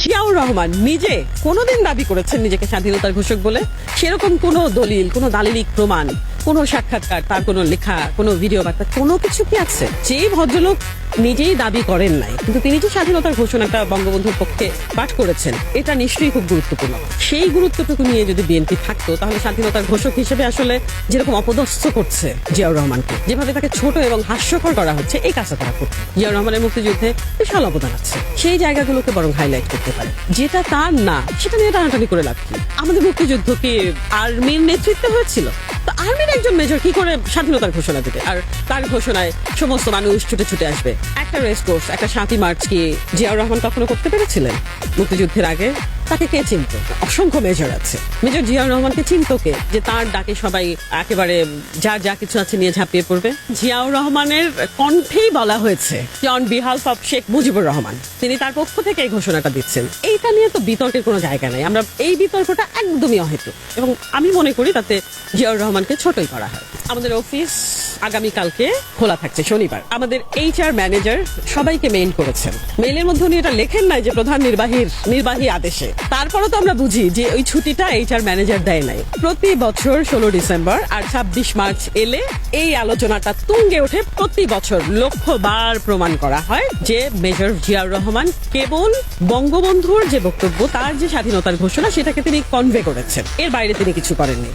জিয়াউর রহমান নিজে কোনোদিন দাবি করেছেন নিজেকে স্বাধীনতার ঘোষক বলে? সেরকম কোনো দলিল, কোনো দালিলিক প্রমাণ, কোনো সাক্ষাৎকার, তার কোনো লেখা, কোনো ভিডিও বার্তা, কোনো কিছু কি আছে? যে ভদ্রলোক নিজেই দাবি করেন নাই, কিন্তু তিনি যে স্বাধীনতার ঘোষণাটা বঙ্গবন্ধুর পক্ষে পাঠ করেছেন, এটা নিশ্চয়ই খুব গুরুত্বপূর্ণ। সেই গুরুত্বটুকু নিয়ে যদি বিএনপি থাকতো, তাহলে স্বাধীনতার ঘোষক হিসেবে আসলে যেরকম অপদস্থ করছে জিয়াউর রহমানকে, যেভাবে তাকে ছোট এবং হাস্যকর করা হচ্ছে, এই কাজটা তারা করছে। জিয়াউর রহমানের মুক্তিযুদ্ধে বিশাল অবদান আছে, সেই জায়গাগুলোকে বরং হাইলাইট করতে পারে। যেটা তার না, সেটা নিয়ে টানাটানি করে লাভ কি? আমাদের মুক্তিযুদ্ধ কি আর্মির নেতৃত্বে হয়েছিল? তো আর্মির একজন মেজর কি করে স্বাধীনতার ঘোষণা দেবে? আর তার ঘোষণায় সমস্ত মানুষ ছুটে ছুটে আসবে। একটা রেস কোর্স, একটা 7ই মার্চ কি জিয়াউর রহমান কখনো করতে পেরেছিলেন মুক্তিযুদ্ধের আগে? তাকে কে চিনত? অসংখ্য মেজর আছে। মেজর জিয়াউর রহমানকে চিনত কে, যে তার ডাকে সবাই একেবারে যার যা কিছু আছে নিয়ে ঝাঁপিয়ে পড়বে? জিয়াউর রহমানের কণ্ঠেই বলা হয়েছে যে on behalf of Sheikh Mujibur Rahman, তিনি তার পক্ষ থেকে এই ঘোষণাটা দিচ্ছেন। এইটা নিয়ে তো বিতর্কের কোনো জায়গা নাই। আমরা এই বিতর্কটা একদমই অহেতুক, এবং আমি মনে করি তাতে জিয়াউর রহমানকে ছোটই করা হয়। আমাদের অফিস আগামীকালকে খোলা থাকছে, শনিবার। আমাদের HR ম্যানেজার সবাইকে মেইল করেছেন। মেইলের মধ্যে উনি এটা লেখেন নাই যে প্রধান নির্বাহী আদেশে। তারপরে তো আমরা বুঝি যে ওই ছুটিটা HR ম্যানেজার দেয় নাই। প্রতি বছর 16 ডিসেম্বর আর 26 মার্চ এলে এই আলোচনাটা তুঙ্গে ওঠে। প্রতি বছর লক্ষবার প্রমাণ করা হয় যে মেজর জিয়াউর রহমান কেবল বঙ্গবন্ধুর যে বক্তব্য, তার যে স্বাধীনতার ঘোষণা, সেটাকে তিনি কনভে করেছেন, এর বাইরে তিনি কিছু করেননি।